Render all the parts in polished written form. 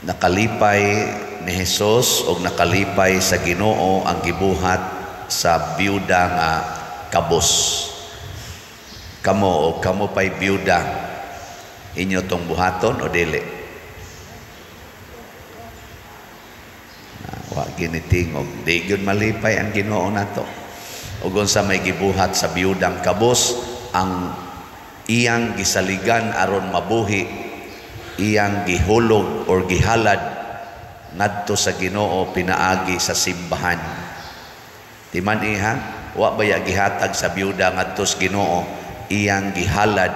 nakalipay ni Hesus o nakalipay sa Ginoo ang gibuhat sa biyuda nga kabos. Kamo pa'y biyuda, inyo tong buhaton o dili? Wa ginitingog, di gyud malipay ang Ginoo nato. Ug unsa may gibuhat sa biyudang kabos, ang iyang gisaligan aron mabuhi, iyang gihulog or gihalad ngadto sa Ginoo pinaagi sa simbahan. Di man iha, wa baya gihatag sa biyuda ngadto sa Ginoo, iyang gihalad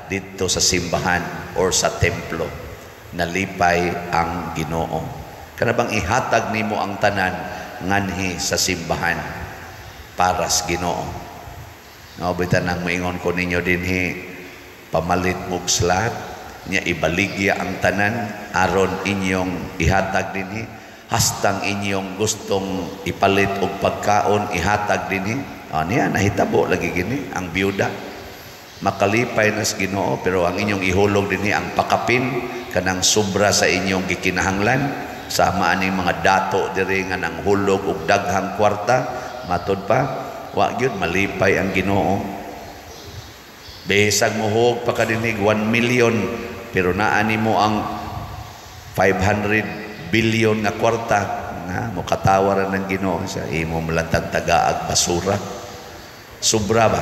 dito sa simbahan or sa templo. Nalipay ang Ginoo. Kana bang ihatag nimo ang tanan nganhi sa simbahan para sa Ginoo? Naubitan nang moingon ko ninyo dinhi, pamalit mog slat nya ibaligya ang tanan aron inyong ihatag dinhi, hastang inyong gustong ipalit og pagkaon ihatag dinhi. Niya nahitabo lagi gini ang biyuda, makalipay na sa Ginoo, pero ang inyong ihulog dinhi ang pakapin kanang sobra sa inyong gikinahanglan, sama aning mga dato diri nga nang hulog og daghang kwarta, matod pa wa gyud malipay ang Ginoo. Besag mohog pa kadinig 1 million, pero naani mo ang 500 billion nga kwarta nga mokatawaran ng Ginoo sa imo malatag tagaag basura. Sobra ba?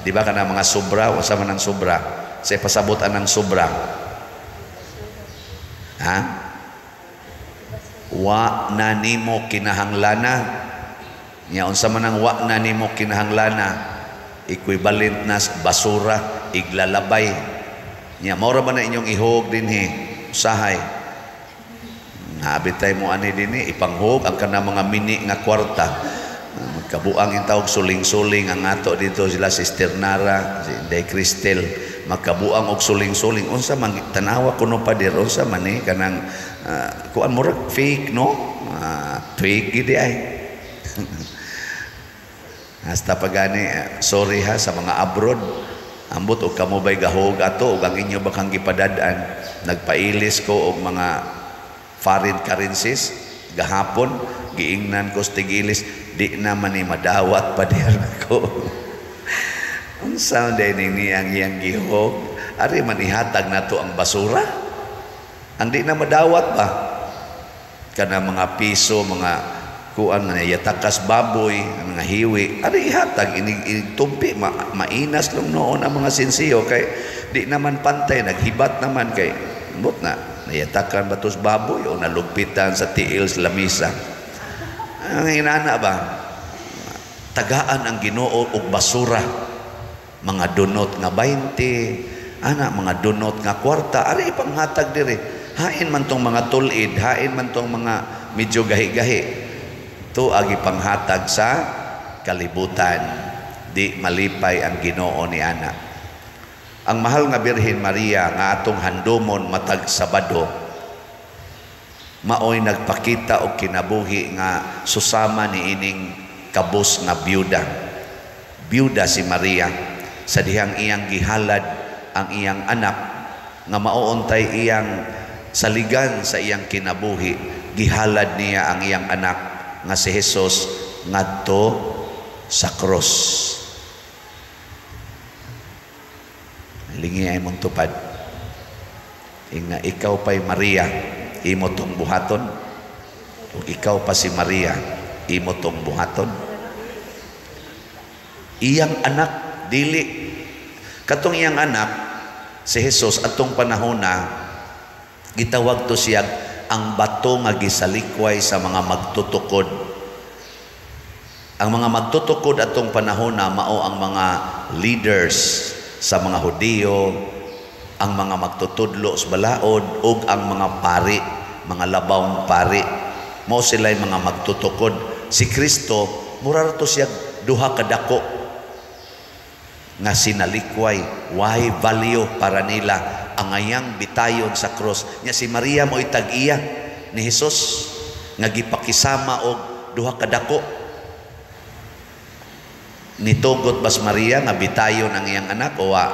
Di ba kana mga sobra, usa man ang sobra? Sa pasabutan ng sobra. Ha? Wa na nimo kinahanglana. Nya unsa man ang wa na nimo kinahanglana, equivalent na basura, iglalabay. Nya mao ra ba na inyong ihog dinhi usahay? Nabitay mo ani dinhi ipanghog ang kana mga mini nga kwarta. Magkabuang yung tawag suling-suling ang ato dito sila Sister Nara, si Day Cristel, magkabuang og suling-suling. Unsa man tanawa kuno pa dir, unsa man ni kanang kuan murag fake no? Fake gid ay. Hasta pagani sorry ha sa mga abroad. Ambot og kamo bay gahog ato og ang inyo bakang gipadad-an. Nagpailis ko og mga foreign currencies gahapon, giingnan ko sa tigilis, di naman ni madawat pa diyan ako. Ang sound ay niyang iyang gihog, ari man ihatag na to ang basura. Ang di na madawat ba? Kana mga piso, mga kuan na yatakas baboy, mga hiwi, ari ihatag, tumpi, mainas lang noon ang mga sinsiyo, kay di naman pantay, naghibat naman kay, but na, nayatakan batos baboy o nalugpitan sa tiil sa lamisa. Ang inana ba? Tagaan ang Ginoo og basura. Mga dunot nga 20, mga dunot nga kwarta, ari ipanghatag diri. Hain man tong mga tulid, hain man tong mga medyo gahi-gahi. Ito agi panghatag sa kalibutan. Di malipay ang Ginoo ni ana. Ang mahal nga Birhen Maria nga atong handomon matag Sabado, maoy nagpakita og kinabuhi nga susama ni ining kabos nga biyuda. Biyuda si Maria sa dihang iyang gihalad ang iyang anak nga maoontay iyang saligan sa iyang kinabuhi. Gihalad niya ang iyang anak nga si Hesus ngadto sa cross. Lingi ay mong tupad. Inga ikaw pa'y Maria, imo tong buhaton. O ikaw pa si Maria, imo tong buhaton. Iyang anak, dili. Katong iyang anak, si Hesus, atong panahon na, gitawag to siya ang bato nga gisalikway sa mga magtutukod. Ang mga magtutukod atong panahon na mao ang mga leaders sa mga Hudiyo, ang mga magtutudlo sa balaod, ug ang mga pari, mga labawng pari. Mao sila'y mga magtutukod. Si Kristo, mura to siya duha kadako nga sinalikway, why value para nila ang ayang bitayon sa cross. Nya si Maria mo itag-iya ni Hesus nga gipakisama og duha kadako. Nitugot bas Maria nga bitayon ang iyang anak o wa?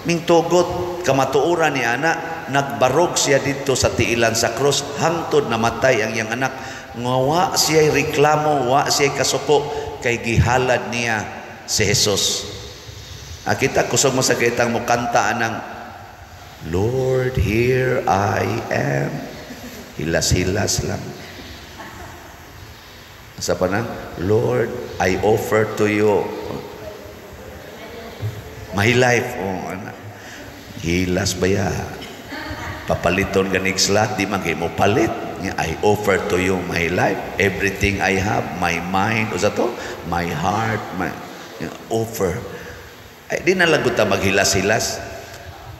Ming tugot kamatuuran ni anak nagbarog siya dito sa tiilan sa krus hangtod namatay ang iyang anak. Nga siya reklamo, wa siya kasuko kay gihalad niya si Jesus. Kita kusog mo sa kitang mukanta ng Lord, here I am. Hilas-hilas lang. Asa pa na? Lord, I offer to you my life. Oh, anak. Hilas ba ya? Papaliton ganig slat, di man kayo mo palit. I offer to you my life, everything I have, my mind, o sa to, my heart, my offer. Ay, di na lagot ta maghilas-hilas.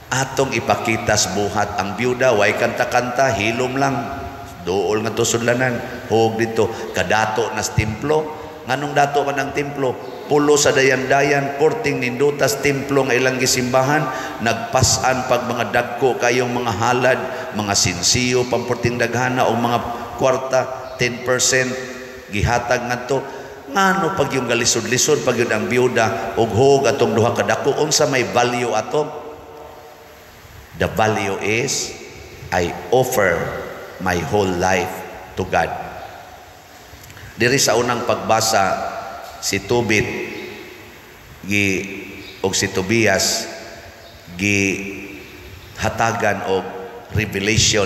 Atong ipakitas buhat ang byuda, way kanta-kanta, hilom lang. Dool nga to sudlanan, huwag dito, kadato nas templo. Nganong dato man ang templo? Pulo sa dayan-dayan, 14 nindutas templo nga ilang gisimbahan, nagpasan pag mga dagko kayong mga halad, mga sinsiyo, pamporting daghana o mga kwarta, 10% gihatag ngadto. Ngano pag yung galisod-lisod, pag yun ang byuda, ughog atong duha kadako, unsa may value ato? The value is, I offer my whole life to God. Diri sa unang pagbasa, si Tobit og si Tobias hatagan og revelation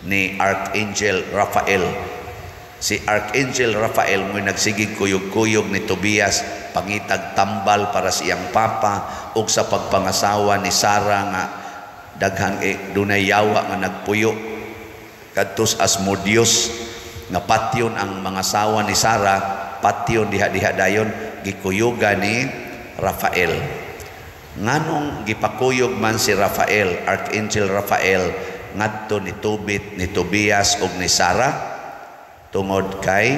ni Archangel Raphael. Si Archangel Raphael mo nagsigig kuyog-kuyog ni Tobias, pangitag tambal para sa iyang papa og sa pagpangasawa ni Sarah nga daghang dunay yawa nga nagpuyo kadtos Asmodeus nga patyon ang mga sawa ni Sarah, patyon diha-diha dayon gikuyugan ni Raphael. Nganong gipakuyog man si Raphael, Archangel Raphael, ngadto ni Tobit, ni Tobias ug ni Sarah tungod kay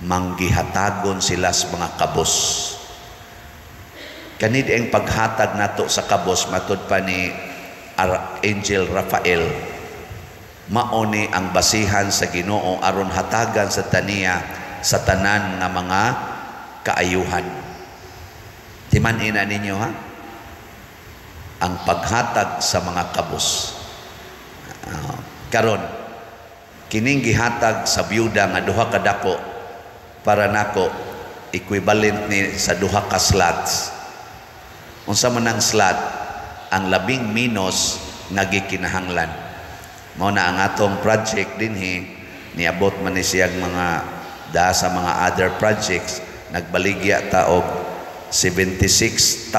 manggihatagon sila sa mga kabos. Kanid ang paghatag nato sa kabos matud pa ni Archangel Raphael, mauni ang basihan sa Ginoo aron hatagan sa taniya sa tanan nga mga kaayuhan. Timan-ina ninyo ha? Ang paghatag sa mga kabos. Karon, kining gihatag sa byuda nga duha ka dako para nako equivalent ni sa duha ka slots. Unsa man ang slot? Ang labing minos nga gikinahanglan. Mao na ang atong project dinhi, niabot man ni siyang mga sa mga other projects, nagbaligya ta og 76,000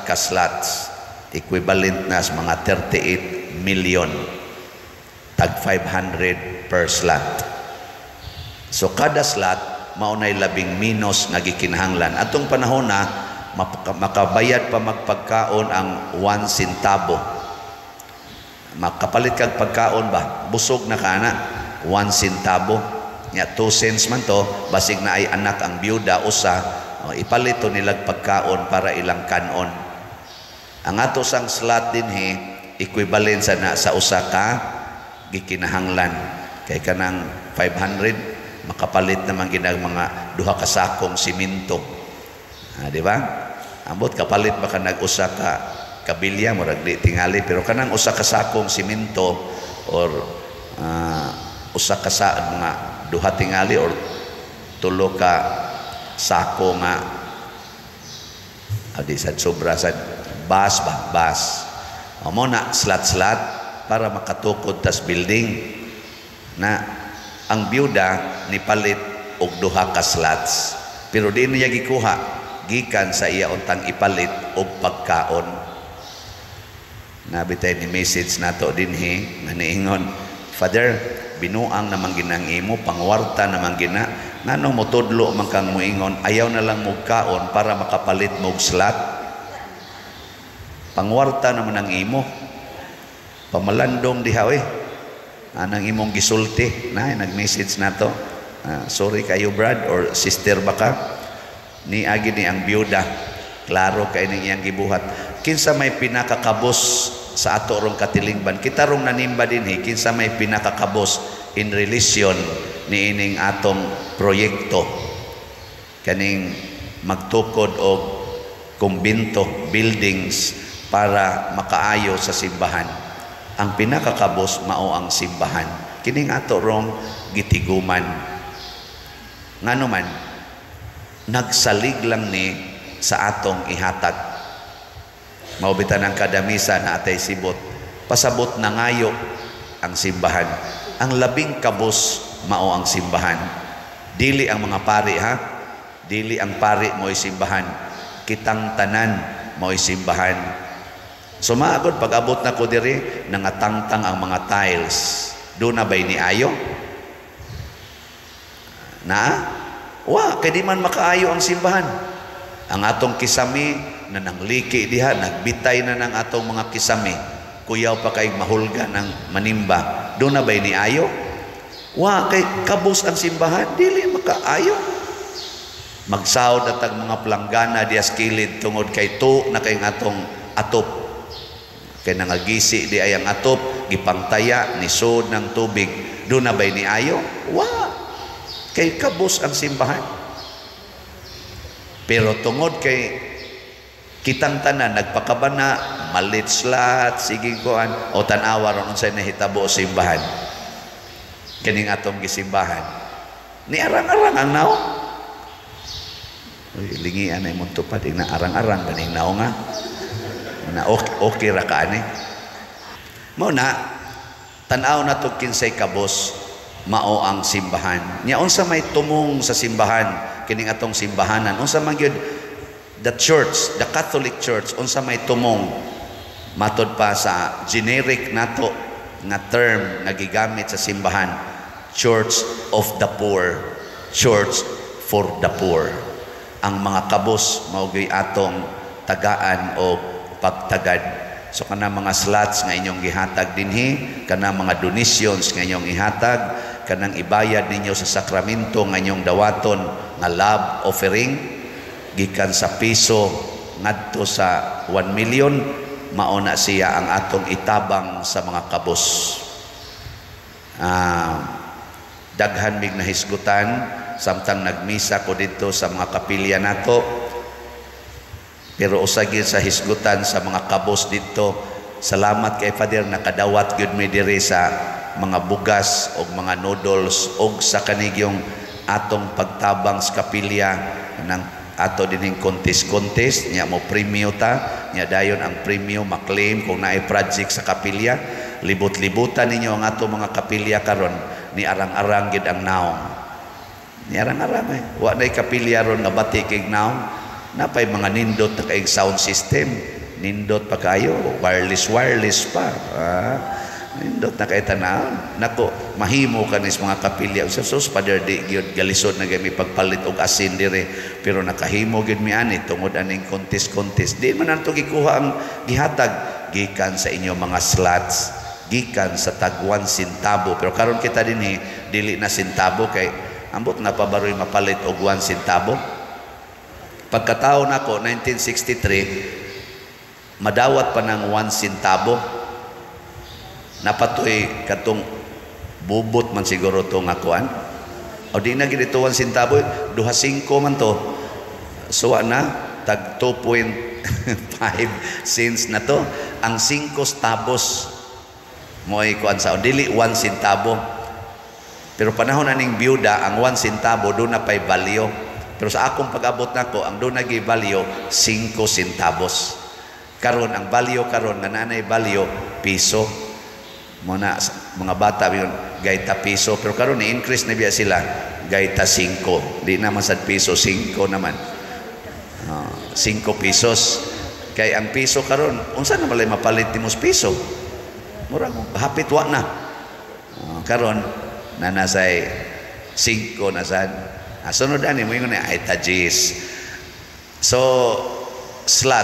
ka slots, equivalent na sa mga 38 million, tag 500 per slot. So kada slot mao nay labing minos nga gikinahanglan. Atong panahon na makabayad pa magpagkaon ang 1 centavo. Makapalit kag pagkaon ba, busog na kana 1 centavo nya 2 cents man to, basig na ay anak ang byuda usa, ipalit to nilag pagkaon para ilang kanon. Ang ato sang slot dinhi equivalent sa na sa usa ka gikinahanglan, kay kanang 500 makapalit naman ginag mga duha ka sakong simento, di ba? Ambot kapalit baka nag-usa ka kabilya murag di tingali, pero kanang usa ka sakong simento or usa ka sa mga duha tingali or tulo ka sako nga adi sad sobra sad bas mo na slat para makatukod tas building na ang byuda ni palit og duha ka slots, pero di niya gikuha gikan sa iya untang ipalit og pagkaon. Nabitay ni message nato dinhi nga niingon, Father, binuang naman ginang imo, pangwarta naman gina, nganong motudlo man kang moingon ayaw na lang mo kaon para makapalit mo slot. Pangwarta naman ang imo, pamalandong diha anang imong gisulti na nag-message nato. Sorry kayo Brad or sister baka ni agi ni ang byuda, klaro kay ning iyang gibuhat. Kinsa may pinakakabos sa ato rong katilingban, kita rong nanimba dinhi, kinsa may pinakakabos in relation ni ining atong proyekto kaning magtukod og kumbento buildings para makaayo sa simbahan. Ang pinakakabos mao ang simbahan. Kining ato rong gitiguman. Ngano man nagsalig lang ni sa atong ihatag. Maubitan ang kada misa na atay sibot. Pasabot na ngayo ang simbahan. Ang labing kabos mao ang simbahan. Dili ang mga pari ha. Dili ang pari mo'y simbahan. Kitang tanan mo'y simbahan. So maagod pag-abot na ko diri nangatangtang ang mga tiles. Do na bay ni ayo? Na? Wa, kay di man makaayo ang simbahan. Ang atong kisami na nangliki diha, nagbitay na ng atong mga kisami. Kuyaw pa kay mahulga ng manimba. Do na bay ni ayo? Wa, kay kabos ang simbahan, dili makaayo. Magsawd atag mga planggana diya sa kilid tungod kay to na kay atong atop. Kay nangagisi di ayang atop, gipangtaya ni sud ng tubig. Do na bay ni ayo? Wa. Kay kabos ang simbahan. Pero tungod kay kitang tanan nagpakabana, malitslat, sige kuan o tan-awa ron unsay nahitabo sa simbahan. Kining atong gisimbahan. Ni arang-arang ang naong. Uy, lingian ay mong tupad, na arang-arang ganing nao nga. Na okay ra ka ani. Mao na tan-aw na to kinsay kabos mao ang simbahan. Nya unsa may tumong sa simbahan kining atong simbahanan? Unsa man gyud the church, the Catholic Church, unsa may tumong matod pa sa generic nato nga term nga gigamit sa simbahan, Church of the Poor, Church for the Poor. Ang mga kabos mao gyud atong tagaan o pagtagad. So kana mga slots nga inyong gihatag dinhi, kana mga donations nga inyong ihatag, kanang ibayad ninyo sa sakramento nga inyong dawaton nga love offering gikan sa piso ngadto sa 1 million, mao na siya ang atong itabang sa mga kabos. Daghan mig nahisgutan samtang nagmisa ko dito sa mga kapilya nato. Pero usagin sa hisgutan sa mga kabos dito, salamat kay Father nakadawat gyud mi diri sa mga bugas o mga noodles o sa kanigyong atong pagtabang sa kapilya ng ato dining contest nya mo premium ta nya dayon ang premium maklaim kung naay project sa kapilya, libot-libutan ninyo ang ato mga kapilya karon ni arang-arang gid ang naong. Ni arang-arang wa nay kapilya ron nga bati kay naong. Napay mga nindot na kaing sound system, nindot pa kayo, wireless pa. Nindot na kayo tanawon. Nako, mahimo ka nis mga kapilya. Sus, Father, di gyud galisod na gami pagpalit og asin dire. Pero nakahimo gyud mi ani tungod aning contest. Di man nanto gikuha ang gihatag gikan sa inyo mga slots, gikan sa tag 1 centavo. Pero karon kita dinhi dili na centavo kay ambot na pabaroy mapalit og 1 centavo. Pagkataon ako 1963, madawat pa ng 1 centavo. Napatoy katong bubot man siguro to nga kuan. O di na gid ito 1 centavo, 2.5 man to. So na tag 2.5 cents na to. Ang 5 centavos mo'y kuan sa dili 1 centavo. Pero panahon aning byuda ang 1 centavo do na pay value. Pero sa akong pag-abot nako ang do nagi value 5 centavos. Karon ang value karon nga nanay value piso. Muna mga bata yun gaita piso, pero karon ni increase na biya sila gaita 5. Di naman sa piso 5 naman. 5 pesos. Kay ang piso karon unsa na malay mapalit timos piso? Murag hapit wa na. Karon nanasay 5 na sad. Sunod ani mo ingon ay tajis. So slot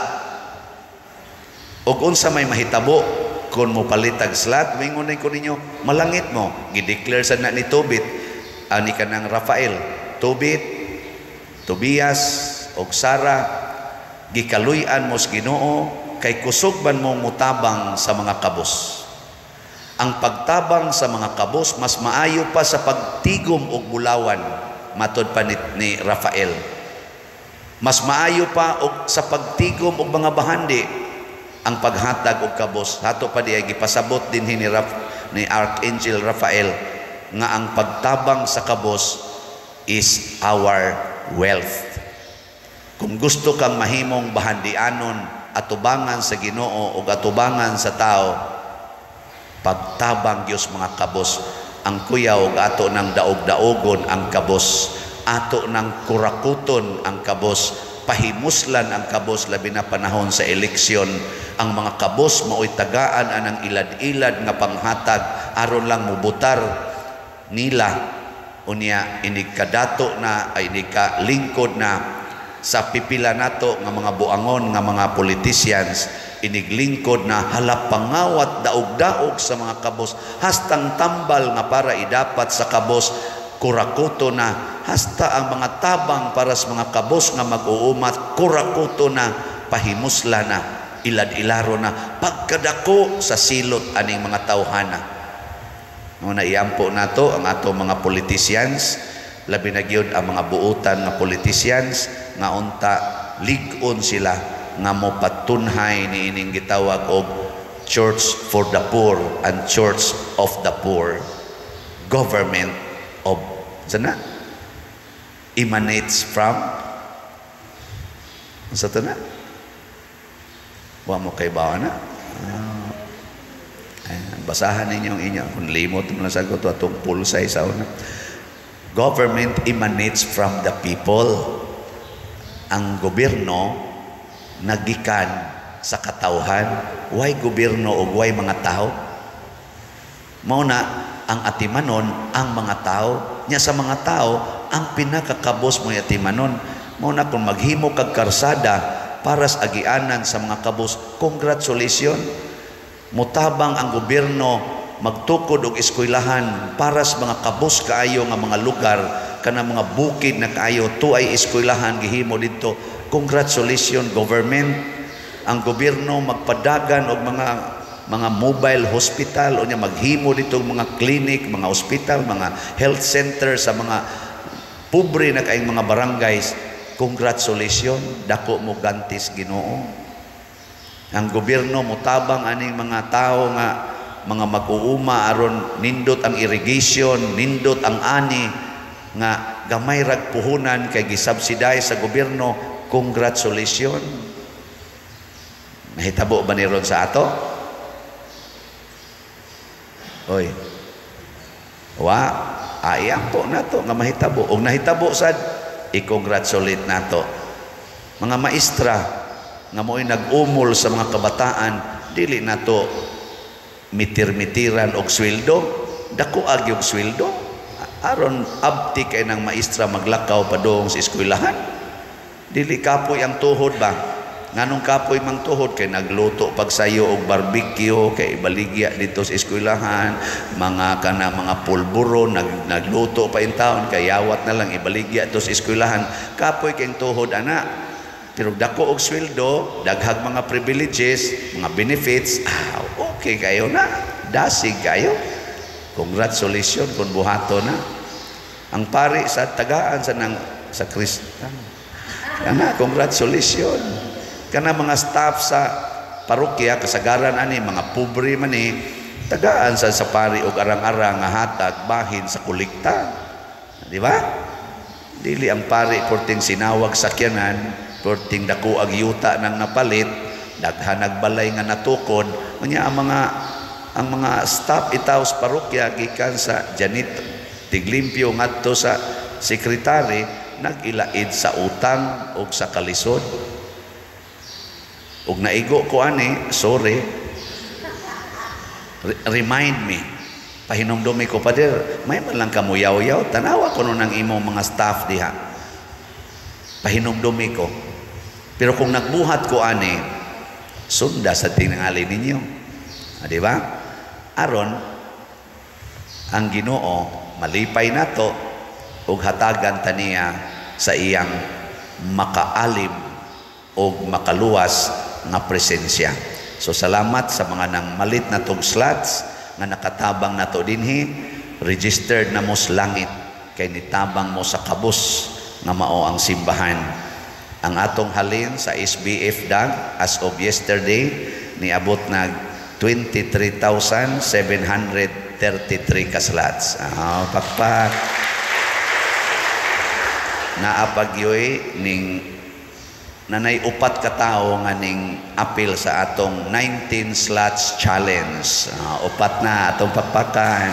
og unsa may mahitabo kun mo palitag slot, mingon ko ninyo malangit mo gi-declare sad na ni Tobit ani kanang Rafael, Tobit, Tobias og Sara gikaluy-an mo sa Ginoo kay kusog ban mo mutabang sa mga kabos. Ang pagtabang sa mga kabos mas maayo pa sa pagtigom og bulawan. Matod pa ni Rafael, mas maayo pa og sa pagtigom og mga bahandi ang paghatag og kabos. Hato pa diay gipasabot din ni Archangel Raphael nga ang pagtabang sa kabos is our wealth. Kung gusto kang mahimong bahandianon, atubangan sa Ginoo o atubangan sa tao, pagtabang Diyos mga kabos. Ang kuyaw ato ng daog-daogon ang kabos, ato ng kurakuton ang kabos, pahimuslan ang kabos labi na panahon sa eleksyon. Ang mga kabos mao'y tagaan anang ilad-ilad nga panghatag aron lang mubutar nila unya inikadato na ay inika-lingkod na sa pipila nato nga mga buangon nga mga politicians, iniglingkod na halap pangawat daog-daog sa mga kabos, hastang tambal nga para idapat sa kabos, kurakuto na, hasta ang mga tabang para sa mga kabos nga mag-uumat, kurakuto na, pahimusla na, ilad-ilaro na, pagkadako sa silot aning mga tawhana. Muna iampo nato ang ato mga politicians, labi na gyud ang mga buutan nga politicians nga unta lig-on sila nga mo patunhay ni ining gitawag og Church for the Poor and Church of the Poor. Government of sana emanates from sa tana wa mo kay bawa na basahan ninyo ang inyo kung limot mo na sagot atong pulsay sa una. Government emanates from the people. Ang gobyerno nagikan sa katawhan. Why gobyerno o why mga tao? Mauna ang atimanon ang mga tao. Nya sa mga tao ang pinakakabos mo atimanon. Mauna kung maghimo kag karsada para sa agianan sa mga kabos, congratulations. Mutabang ang gobyerno magtukod og eskwelahan para sa mga kabos kaayo nga mga lugar, kana mga bukid na kaayo tuay eskwelahan gihimo dito. Congratulations government. Ang gobyerno magpadagan og mga mobile hospital o nya maghimo dito mga clinic, mga hospital, mga health center sa mga pobre na kaayong mga barangays. Congratulations, dako mo gantis Ginoo. Ang gobyerno mutabang aning mga tao nga mga mag-uuma aron nindot ang irrigation, nindot ang ani nga gamay rag puhunan kay gisubsidize sa gobyerno. Congratulations. Nahitabo ba ni ron sa ato? Oy. Wa, ayang po nato nga mahitabo. Og nahitabo sad, i-congratulate nato. Mga maestra nga mo'y nag-umol sa mga kabataan, dili nato mitir-mitiran og sweldo, dako agi og sweldo aron abti kay nang maestra maglakaw padung sa eskwelahan. Dili kapoy ang tuhod ba? Nganong kapoy mang tuhod kay nagluto pagsayo og barbecue kay baligya dito sa eskwelahan, mga pulburo nagluto pa in taon kay yawat na lang ibaligya to sa eskwelahan. Kapoy kay tuhod ana. Pero dako og sweldo, daghag mga privileges, mga benefits, okay kayo na, dasig kayo. Congratulations kung buhato na. Ang pari sa tagaan sa Kristan. Kana, congratulations. Kana mga staff sa parokya, kasagaran ani, mga pobre man tagaan sa pari og arang-arang nga hatag, bahin sa kolekta. Di ba? Dili ang pari porting sinawag sakyanan, porting dako ag yuta nang napalit, daghan nagbalay nga natukod. Unya ang mga staff itaw sa parokya gikan sa janito tiglimpyo ngadto sa sekretary nagilaid sa utang o sa kalisod. Ug naigo ko ani, sorry. Remind me. Pahinumdumi ko pa dir, may man lang kamuyaw-yaw, tanawa ko nun ang imong mga staff diha. Pahinumdumi ko. Pero kung nagbuhat ko ani, sunda sa tinangali ninyo. Di ba? Aron, ang Ginoo malipay nato ug hatagan taniya sa iyang makaalim o makaluwas nga presensya. So salamat sa mga nang malit na tong slots nga nakatabang nato dinhi, registered na mo sa langit kay nitabang mo sa kabus nga mao ang simbahan. Ang atong halin sa SBF DAG as of yesterday niabot na 23,733 ka slots. Pakpak. Naapagyoy ning nanay upat ka tao nga ning apil sa atong 19 slots challenge. Upat na atong pakpakan.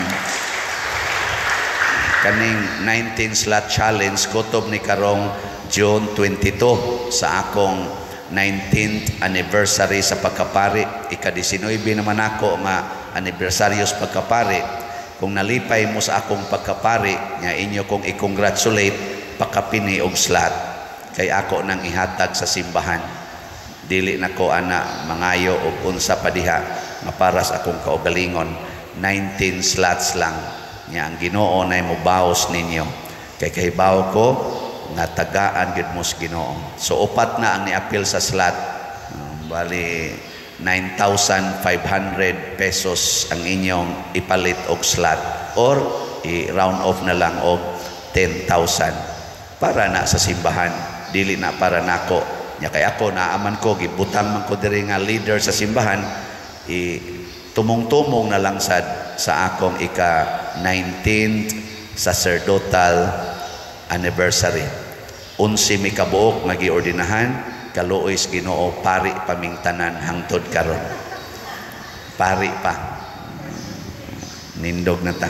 Kaning 19 slot challenge kutob ni karong June 22 sa akong 19th anniversary sa pagkapari. Ika-19 naman ako nga anibersaryo sa pagkapari. Kung nalipay mo sa akong pagkapari, nga inyo kong i-congratulate, pakapini og slot. Kay ako nang ihatag sa simbahan. Dili na ko ana mangayo og unsa pa diha nga para sa akong kaugalingon. 19 slots lang. Nga ang Ginoo na mo baos ninyo. Kay kahibaw ko nga tagaan gid mo sa Ginoo. So upat na ang niapil sa slot. Bali 9,500 pesos ang inyong ipalit og slot or i-round off na lang og 10,000 para na sa simbahan, dili na para nako. Nya kay ako naaman ko gibutang man ko diri nga leader sa simbahan, tumong-tumong na lang sa akong ika-19th sacerdotal anniversary. 11 mi kabuok nga giordinahan, kaluoy sa Ginoo, pari pamingtanan hangtod karon. Pari pa. Nindog na ta.